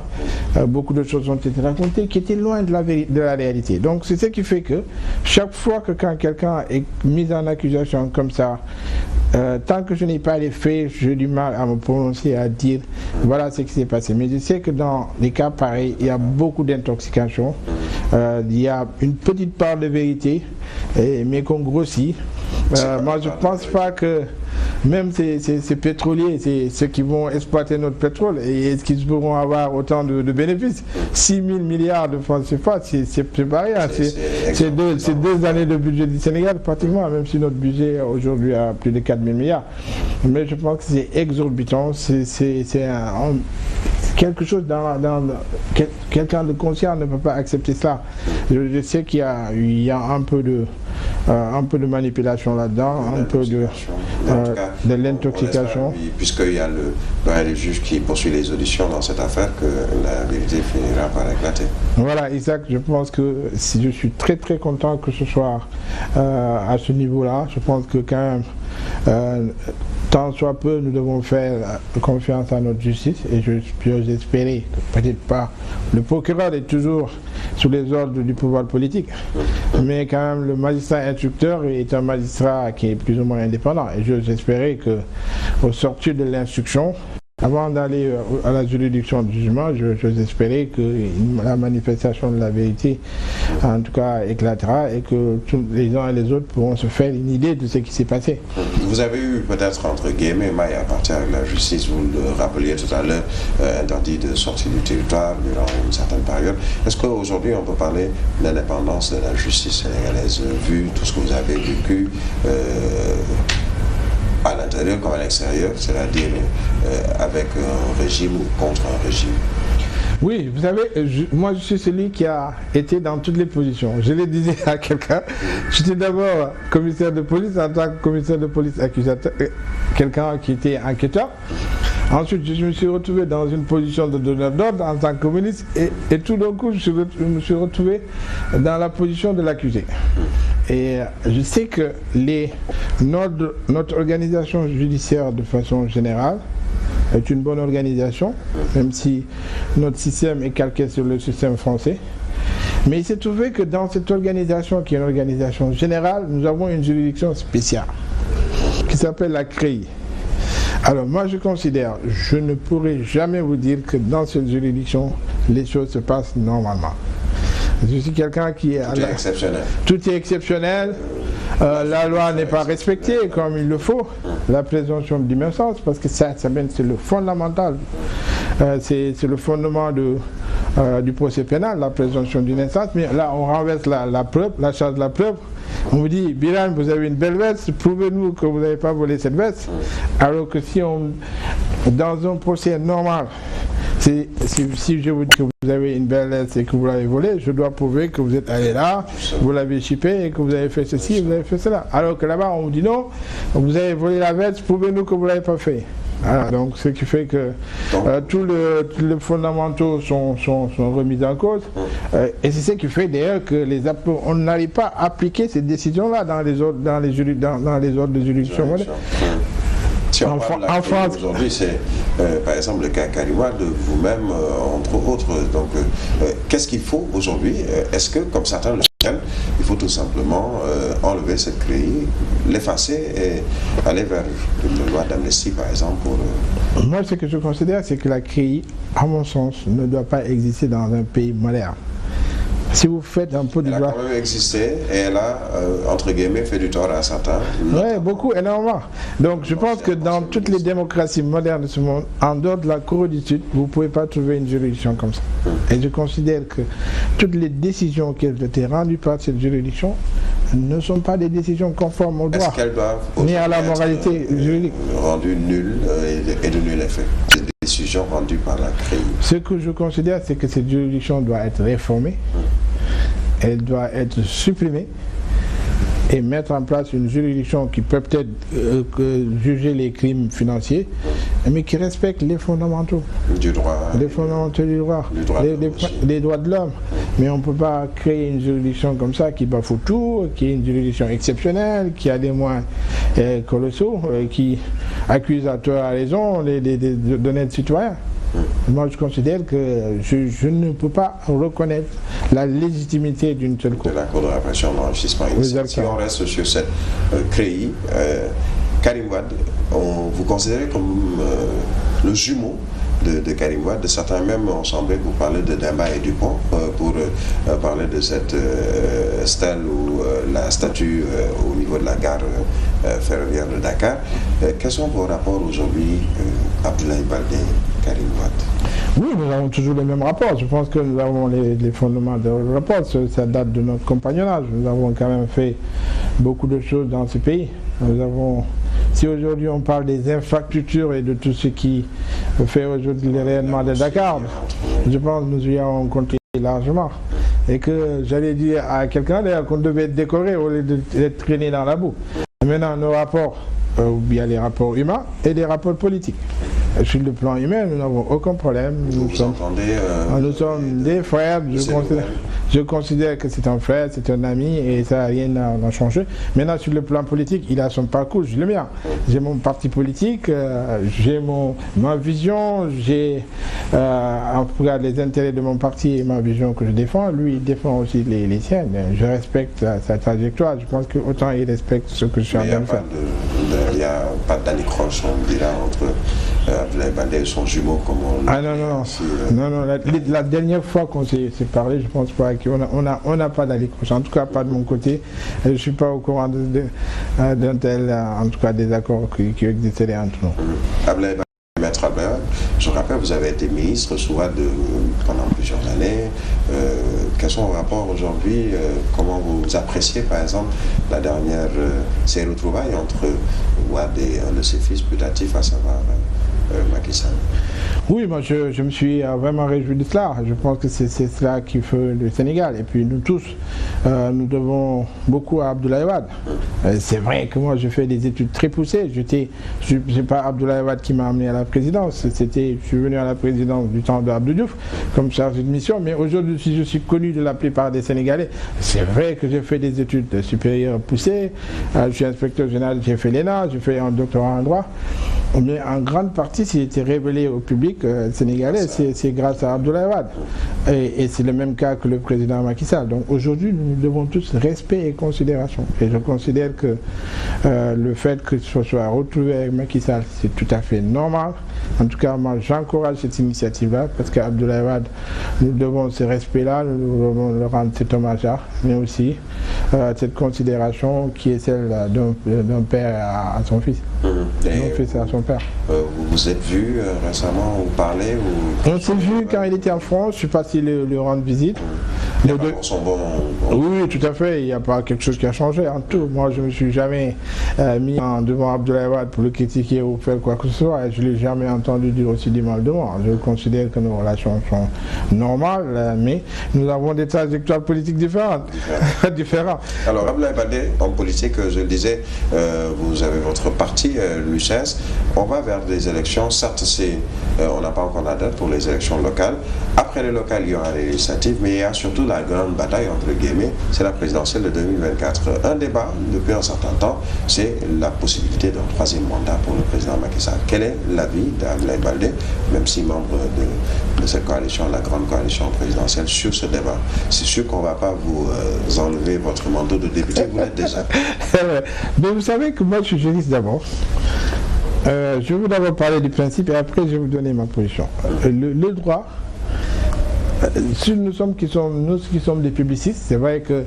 Beaucoup de choses ont été racontées qui étaient loin de la réalité. Donc c'est ce qui fait que chaque fois que quand quelqu'un est mis en accusation comme ça, tant que je n'ai pas les faits, j'ai du mal à me prononcer, à dire voilà ce qui s'est passé. Mais je sais que dans les cas pareils, il y a beaucoup d'intoxication, il y a une petite part de vérité, mais qu'on grossit. Moi je ne pense pas que même ces pétroliers, c'est ceux qui vont exploiter notre pétrole, et est-ce qu'ils pourront avoir autant de bénéfices? 6 000 milliards de francs CFA, c'est pas rien. C'est 2 années de budget du Sénégal pratiquement, même si notre budget aujourd'hui a plus de 4 000 milliards. Mais je pense que c'est exorbitant, c'est quelque chose quelqu'un de conscient ne peut pas accepter ça. Je sais qu'il y a un peu de manipulation là-dedans, un peu de l'intoxication. Puisqu'il y a le juge qui poursuit les auditions dans cette affaire, que la vérité finira par éclater. Voilà, Isaac, je pense que je suis très très content que ce soit à ce niveau-là. Je pense que quand même, tant soit peu, nous devons faire confiance à notre justice, et j'espérais que peut-être pas. Le procureur est toujours sous les ordres du pouvoir politique, mais quand même le magistrat instructeur est un magistrat qui est plus ou moins indépendant, et j'espérais qu'au sortir de l'instruction, avant d'aller à la juridiction du jugement, j'ose espérer que la manifestation de la vérité, en tout cas, éclatera et que tous les uns et les autres pourront se faire une idée de ce qui s'est passé. Vous avez eu peut-être, entre guillemets, maille à partir avec la justice, vous le rappeliez tout à l'heure, interdit de sortir du territoire durant une certaine période. Est-ce qu'aujourd'hui on peut parler d'indépendance de la justice sénégalaise, vu tout ce que vous avez vécu à l'intérieur comme à l'extérieur, c'est-à-dire avec un régime ou contre un régime? Oui, vous savez, moi je suis celui qui a été dans toutes les positions. Je le disais à quelqu'un, j'étais d'abord commissaire de police, en tant que commissaire de police accusateur, quelqu'un qui était enquêteur. Ensuite, je me suis retrouvé dans une position de donneur d'ordre en tant que ministre et tout d'un coup, je me suis retrouvé dans la position de l'accusé. Et je sais que notre organisation judiciaire de façon générale est une bonne organisation, même si notre système est calqué sur le système français. Mais il s'est trouvé que dans cette organisation, qui est une organisation générale, nous avons une juridiction spéciale qui s'appelle la CREI. Alors moi je considère, je ne pourrai jamais vous dire que dans cette juridiction, les choses se passent normalement. Je suis quelqu'un qui est... Tout est exceptionnel. Tout est exceptionnel. La loi n'est pas respectée comme il le faut. La présomption d'innocence, parce que ça c'est le fondamental. C'est le fondement du procès pénal, la présomption d'innocence. Mais là, on renverse la preuve, la charge de la preuve. On vous dit, Biram, vous avez une belle veste, prouvez-nous que vous n'avez pas volé cette veste. Alors que si dans un procès normal, si je vous dis que vous avez une belle veste et que vous l'avez volée, je dois prouver que vous êtes allé là, vous l'avez chippé et que vous avez fait ceci, vous avez fait cela. Alors que là-bas, on vous dit non, vous avez volé la veste, prouvez-nous que vous ne l'avez pas fait. Voilà, donc ce qui fait que tous les fondamentaux sont remis en cause et c'est ce qui fait d'ailleurs que on n'arrive pas à appliquer ces décisions-là dans les ordres de juridiction modernes. Si on parle de la France aujourd'hui, c'est par exemple le cas Karim Wade, vous-même entre autres. Donc qu'est-ce qu'il faut aujourd'hui? Est-ce que, comme certains le soutiennent, il faut tout simplement enlever cette CREI, l'effacer et aller vers une loi d'amnistie par exemple Moi ce que je considère, c'est que la CREI, à mon sens, ne doit pas exister dans un pays moderne. Si vous faites un peu de droit... Elle a quand même existé et elle a, entre guillemets, fait du tort à certains. Oui, beaucoup, énormément. Donc je pense que dans toutes les démocraties modernes de ce monde, en dehors de la Corée du Sud, vous ne pouvez pas trouver une juridiction comme ça. Et je considère que toutes les décisions qui ont été rendues par cette juridiction ne sont pas des décisions conformes au droit. Est-ce qu'elles doivent ni à la moralité juridique. Rendues nulles et de nul effet? Décision rendue par la CREI. Ce que je considère, c'est que cette juridiction doit être réformée, elle doit être supprimée et mettre en place une juridiction qui peut peut-être juger les crimes financiers, mais qui respecte les fondamentaux du droit, les fondamentaux du droit, les droits de l'homme. Mais on ne peut pas créer une juridiction comme ça qui bafoue tout, qui est une juridiction exceptionnelle, qui a des moyens colossaux, qui accuse à tort à raison d'honnêtes citoyens. Moi, je considère que je ne peux pas reconnaître la légitimité d'une telle cour. De la Cour de répression d'enrichissement illicite. Si on reste sur cette CREI, Karim Wade, vous considérez comme le jumeau de Karim Wade. Certains même ont semblé vous parler de Demba et Dupont pour parler de cette stèle ou la statue au niveau de la gare ferroviaire de Dakar. Quels sont vos rapports aujourd'hui, Abdoulaye Baldé, Karim Wade? Oui, nous avons toujours les mêmes rapports. Je pense que nous avons les fondements de nos rapports. Ça date de notre compagnonnage. Nous avons quand même fait beaucoup de choses dans ce pays. Si aujourd'hui on parle des infrastructures et de tout ce qui fait aujourd'hui les rayonnements de Dakar, je pense que nous y avons compté largement. Et que j'allais dire à quelqu'un d'ailleurs qu'on devait être décoré au lieu d'être traîné dans la boue. Maintenant, nos rapports, il y a les rapports humains et les rapports politiques. Sur le plan humain, nous n'avons aucun problème. Nous sommes des frères. Je considère que c'est un frère, c'est un ami et ça n'a rien à changer. Maintenant, sur le plan politique, il a son parcours, j'ai le mien. J'ai mon parti politique, j'ai ma vision, j'ai en tout cas les intérêts de mon parti et ma vision que je défends. Lui, il défend aussi les siennes. Je respecte sa trajectoire. Je pense qu'autant il respecte ce que je suis en train de faire. Il n'y a pas d'anicroche, on dira, entre Abdoulaye Baldé, son jumeau, comme on Ah non, non, non, la dernière fois qu'on s'est parlé, je pense pas qu'on n'a pas d'accroche, en tout cas pas de mon côté. Je ne suis pas au courant d'un tel, en tout cas, des accords qui existaient entre nous. Abdoulaye Baldé, Maître Abdoulaye, je rappelle, vous avez été ministre sous Wade pendant plusieurs années. Quels sont vos rapports aujourd'hui? Comment vous appréciez, par exemple, la dernière ces retrouvailles entre Wade et un de ses fils putatifs, à savoir Macky Sall? Oui, moi je me suis vraiment réjoui de cela. Je pense que c'est cela qui fait le Sénégal. Et puis nous tous, nous devons beaucoup à Abdoulaye Wade. C'est vrai que moi je fais des études très poussées. C'est pas Abdoulaye Wade qui m'a amené à la présidence. Je suis venu à la présidence du temps de Abdou Diouf comme chargé de mission. Mais aujourd'hui, si je suis connu de la plupart des Sénégalais, c'est vrai que j'ai fait des études supérieures poussées. Je suis inspecteur général, j'ai fait l'ENA, j'ai fait un doctorat en droit. Mais en grande partie, s'il était révélé au public sénégalais, c'est grâce à Abdoulaye Wade. Et c'est le même cas que le président Macky Sall. Donc aujourd'hui, nous devons tous respect et considération. Et je considère que le fait que ce soit retrouvé avec Macky Sall, c'est tout à fait normal. En tout cas, moi, j'encourage cette initiative-là parce qu'Abdoulaye Wade, nous devons ce respect-là, nous devons le rendre cet hommage-là, mais aussi cette considération qui est celle d'un père à son fils. D'un fils à son père. Vous vous êtes vu récemment ou parlé ou... On s'est vu quand il était en France, je suis passé lui rendre visite. Les deux sont bons. Oui, tout à fait, il n'y a pas quelque chose qui a changé en tout. Moi, je ne me suis jamais mis devant Abdoulaye Wade pour le critiquer ou faire quoi que ce soit. Et je ne l'ai jamais entendu dire aussi du mal de moi. Je considère que nos relations sont normales, mais nous avons des trajectoires politiques différentes. Alors, Abdoulaye Baldé, en politique, je le disais, vous avez votre parti, l'UCS. On va vers des élections. Certes, on n'a pas encore la date pour les élections locales. Après les locales, il y aura les législatives, mais il y a surtout la grande bataille, entre guillemets, c'est la présidentielle de 2024. Un débat depuis un certain temps, c'est la possibilité d'un troisième mandat pour le président Macky Sall. Quel est l'avis d'Abdoulaye Baldé, même si membre de cette coalition, la grande coalition présidentielle, sur ce débat? C'est sûr qu'on ne va pas vous enlever votre mandat de député, vous l'êtes déjà. Mais vous savez que moi je suis juriste d'abord. Je vais vous d'abord parler du principe et après je vais vous donner ma position. Le droit, si nous qui sommes des publicistes, c'est vrai que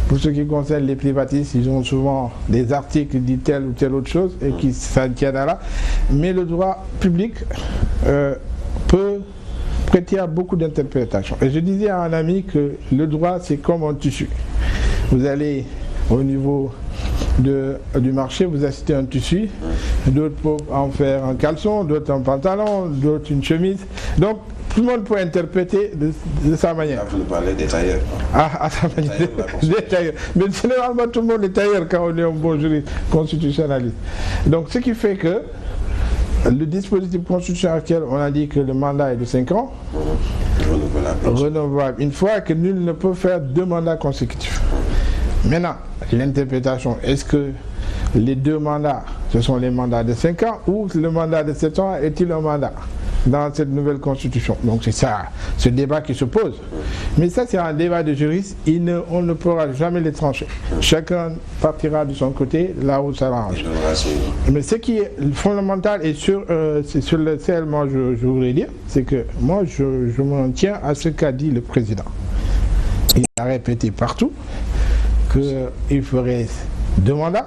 pour ce qui concerne les privatistes, ils ont souvent des articles qui disent telle ou telle autre chose et qui s'adtiennent à là. Mais le droit public peut prêter à beaucoup d'interprétations. Et je disais à un ami que le droit c'est comme un tissu. Vous allez au niveau du marché, vous achetez un tissu, d'autres peuvent en faire un caleçon, d'autres un pantalon, d'autres une chemise. Donc tout le monde peut interpréter de sa manière. Là, vous nous parlez des tailleurs. À sa manière. Des tailleurs. Mais généralement tout le monde est tailleur quand on est un bon juriste constitutionnaliste. Donc ce qui fait que le dispositif constitutionnel actuel, on a dit que le mandat est de 5 ans. Renouvelable. Une fois que nul ne peut faire 2 mandats consécutifs. Maintenant, l'interprétation, est-ce que les 2 mandats, ce sont les mandats de 5 ans ou le mandat de 7 ans est-il un mandat dans cette nouvelle constitution? Donc c'est ça, ce débat qui se pose. Mais ça c'est un débat de juristes, on ne pourra jamais les trancher. Chacun partira de son côté là où ça l'arrange. Mais ce qui est fondamental et sur lequel moi je voudrais dire, c'est que moi je m'en tiens à ce qu'a dit le président. Il a répété partout qu'il ferait 2 mandats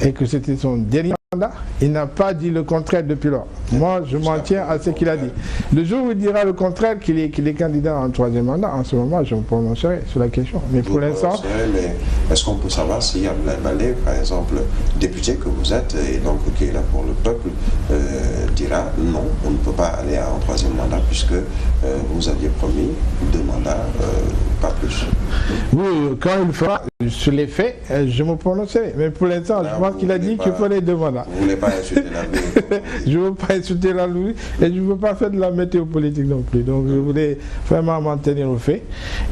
et que c'était son dernier mandat. Il n'a pas dit le contraire depuis lors. Moi, je m'en tiens à ce qu'il a dit. Le jour où il dira le contraire, qu'il est candidat en 3e mandat, en ce moment, je me prononcerai sur la question. Mais pour l'instant... Mais est-ce qu'on peut savoir si Abdoulaye Baldé, par exemple, député que vous êtes, et donc qui est là pour le peuple, dira non, on ne peut pas aller à un 3e mandat puisque vous aviez promis 2 mandats, pas plus. Oui, quand il fera sur les faits, je me prononcerai. Mais pour l'instant, je pense qu'il a dit qu'il fallait 2 mandats. Vous ne voulez pas insulter la Je ne veux pas insulter la Louis et je ne veux pas faire de la météo politique non plus. Donc je voulais vraiment m'en tenir au fait.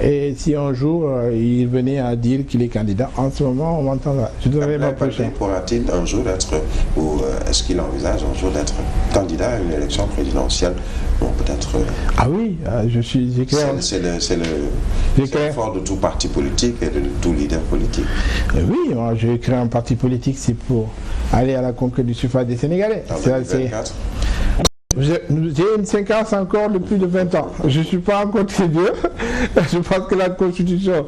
Et si un jour il venait à dire qu'il est candidat, en ce moment on m'entendra. Je donnerai ma prochaine. Pourra-t-il un jour être, ou est-ce qu'il envisage un jour d'être candidat à une élection présidentielle? Bon, peut-être. Ah oui, j'ai clair. C'est le fort de tout parti politique et de tout leader politique. Oui, moi j'ai créé un parti politique, c'est pour aller à la conquête du suffrage des Sénégalais. j'ai une séquence encore de plus de 20 ans. Je ne suis pas encore très vieux. Je pense que la Constitution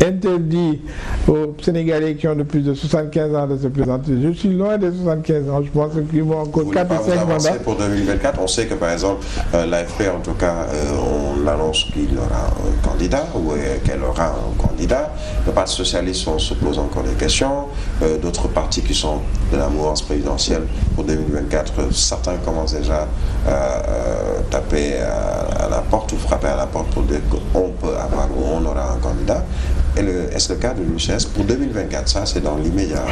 interdit aux Sénégalais qui ont de plus de 75 ans de se présenter. Je suis loin des 75 ans. Je pense qu'ils vont encore 4 ou 5 mandats. Pour 2024, on sait que par exemple, l'AFP, en tout cas, on annonce qu'il aura un candidat ou qu'elle aura un candidat. Le Parti socialiste, on se pose encore des questions. D'autres partis qui sont de la mouvance présidentielle pour 2024, certains commencent déjà à taper à la porte ou frapper à la porte pour dire qu'on peut avoir ou on aura un candidat. Est-ce le cas de l'UCS pour 2024? Ça, c'est dans l'immédiat.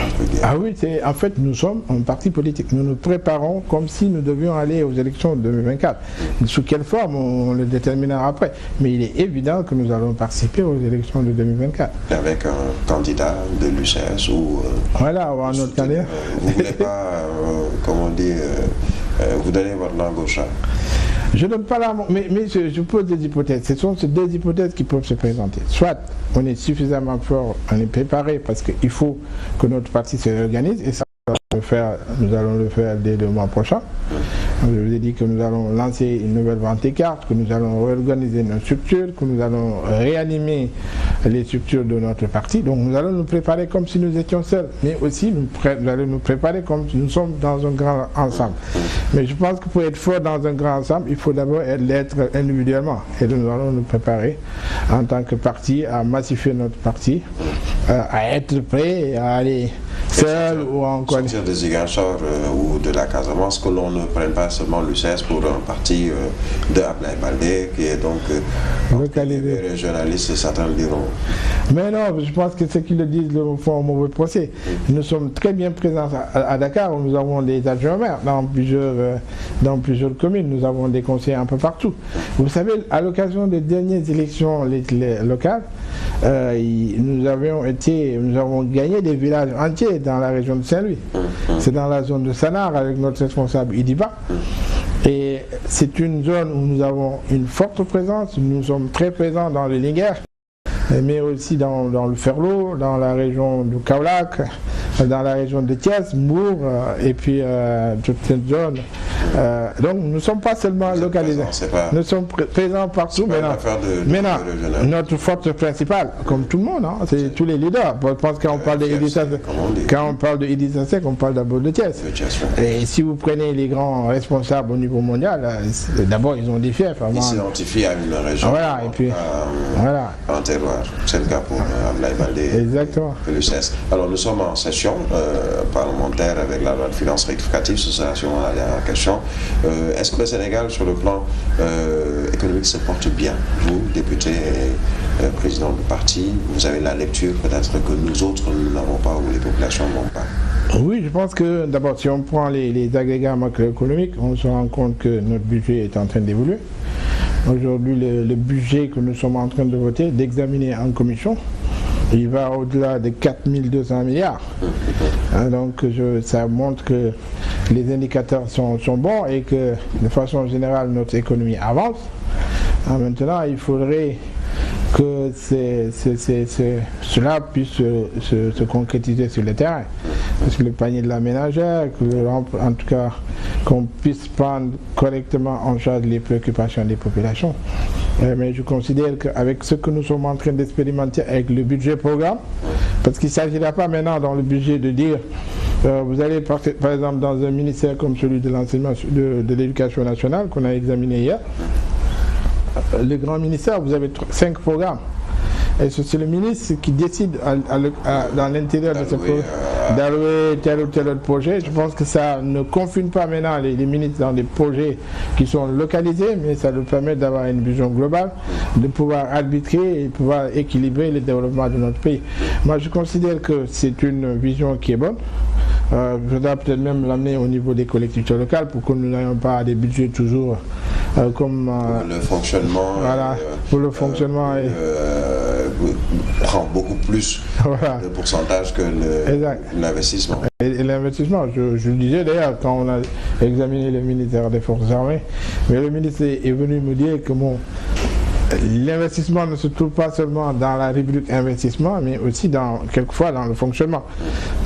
Ah oui, en fait, nous sommes un parti politique. Nous nous préparons comme si nous devions aller aux élections de 2024. Sous quelle forme, on le déterminera après. Mais il est évident que nous allons participer aux élections de 2024. Avec un candidat de l'UCS ou... voilà, ou un autre candidat. Vous ne voulez pas, comment on dit, vous donnez votre langue au chat? Je ne donne pas la... Mais je pose des hypothèses. Ce sont ces deux hypothèses qui peuvent se présenter. Soit on est suffisamment fort, on est préparé parce qu'il faut que notre parti se réorganise et ça, nous allons le faire dès le mois prochain. Je vous ai dit que nous allons lancer une nouvelle vente des cartes, que nous allons réorganiser nos structures, que nous allons réanimer les structures de notre parti. Donc nous allons nous préparer comme si nous étions seuls, mais aussi nous allons nous préparer comme si nous sommes dans un grand ensemble. Mais je pense que pour être fort dans un grand ensemble, il faut d'abord l'être individuellement. Et nous allons nous préparer en tant que parti à massifier notre parti, à être prêt et à aller seul ou en coalition. Sortir de Ziguinchor ou de la Casamance, que l'on ne prenne pas seulement l'UCS pour un parti de Ablaye Baldé qui est donc localisé. Les journalistes, certains le diront. Mais non, je pense que ceux qui le disent le font un mauvais procès. Nous sommes très bien présents à Dakar, où nous avons des adjoints maires dans plusieurs communes. Nous avons des conseillers un peu partout. Vous savez, à l'occasion des dernières élections locales, nous avons gagné des villages entiers dans la région de Saint-Louis. C'est dans la zone de Sanar avec notre responsable Idiba. Et c'est une zone où nous avons une forte présence. Nous sommes très présents dans le Linguère, mais aussi dans le Ferlo, dans la région du Kaolack, dans la région de Thiès, Mbour, et puis toute cette zone. Donc nous ne sommes pas seulement localisés, nous sommes présents partout. Maintenant, notre force principale, comme tout le monde, hein, c'est tous les leaders. Je pense que quand on parle de Idrissa Seck, on parle d'abord de Thiès. Et si vous prenez les grands responsables au niveau mondial, d'abord ils ont des fiefs. Ils s'identifient à une région, voilà, et puis, un terroir. C'est le cas pour Ablaye Baldé et l'UCS. Alors nous sommes en session parlementaire avec la loi de finances rectificative, ce sera sûrement la dernière question. Est-ce que le Sénégal, sur le plan économique, se porte bien? Vous, député et président du parti, vous avez la lecture peut-être que nous autres, nous n'avons pas ou les populations n'ont pas? Oui, je pense que d'abord, si on prend les agrégats macroéconomiques, on se rend compte que notre budget est en train d'évoluer. Aujourd'hui, le budget que nous sommes en train de voter, d'examiner en commission, il va au-delà de 4200 milliards. Donc ça montre que les indicateurs sont bons et que de façon générale notre économie avance. Maintenant, il faudrait que cela puisse se concrétiser sur le terrain. Parce que le panier de la ménagère, en tout cas qu'on puisse prendre correctement en charge les préoccupations des populations. Mais je considère qu'avec ce que nous sommes en train d'expérimenter avec le budget programme, parce qu'il ne s'agira pas maintenant dans le budget de dire vous allez par exemple dans un ministère comme celui de l'enseignement de l'éducation nationale qu'on a examiné hier, le grand ministère, vous avez 5 programmes. Et c'est le ministre qui décide dans l'intérieur de ce programme d'allouer tel ou tel autre projet. Je pense que ça ne confine pas maintenant les ministres dans des projets qui sont localisés, mais ça leur permet d'avoir une vision globale, de pouvoir arbitrer et pouvoir équilibrer le développement de notre pays. Moi, je considère que c'est une vision qui est bonne. Je voudrais peut-être même l'amener au niveau des collectivités locales pour que nous n'ayons pas des budgets toujours comme... le fonctionnement... Voilà, pour le fonctionnement... prend beaucoup plus de pourcentage que l'investissement. Et l'investissement, je le disais d'ailleurs quand on a examiné le ministère des Forces armées, mais le ministre est venu me dire que L'investissement ne se trouve pas seulement dans la rubrique investissement, mais aussi quelquefois dans le fonctionnement.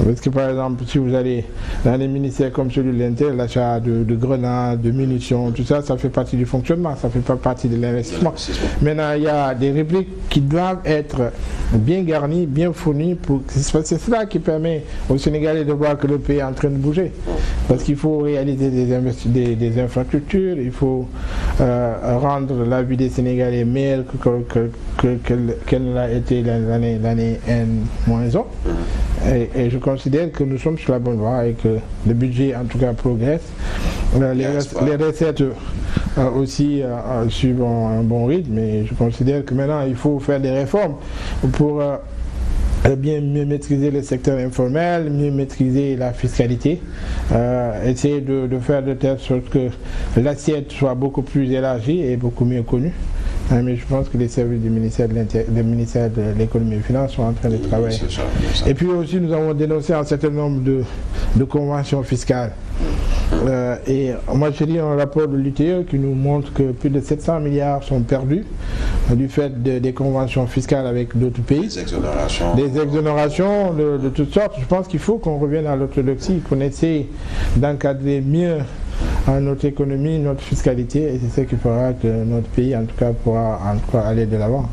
Parce que par exemple, si vous allez dans les ministères comme celui de l'Inter, l'achat de grenades, de munitions, tout ça, ça fait partie du fonctionnement, ça ne fait pas partie de l'investissement. Maintenant, il y a des rubriques qui doivent être bien garnies, bien fournies. C'est cela qui permet aux Sénégalais de voir que le pays est en train de bouger. Parce qu'il faut réaliser des infrastructures, il faut rendre la vie des Sénégalais meilleure qu'elle ne l'a été l'année N-1. Et je considère que nous sommes sur la bonne voie et que le budget en tout cas progresse. Les recettes aussi suivent un bon rythme, mais je considère que maintenant il faut faire des réformes pour bien mieux maîtriser le secteur informel, mieux maîtriser la fiscalité, essayer de faire de telle sorte que l'assiette soit beaucoup plus élargie et beaucoup mieux connue. Mais je pense que les services du ministère de l'économie et des finances sont en train de travailler. Et puis aussi nous avons dénoncé un certain nombre de conventions fiscales. Et moi j'ai lu un rapport de l'UTE qui nous montre que plus de 700 milliards sont perdus du fait des conventions fiscales avec d'autres pays. Des exonérations de toutes sortes. Je pense qu'il faut qu'on revienne à l'orthodoxie, qu'on essaie d'encadrer mieux notre économie, notre fiscalité, et c'est ce qui fera que notre pays en tout cas pourra aller de l'avant.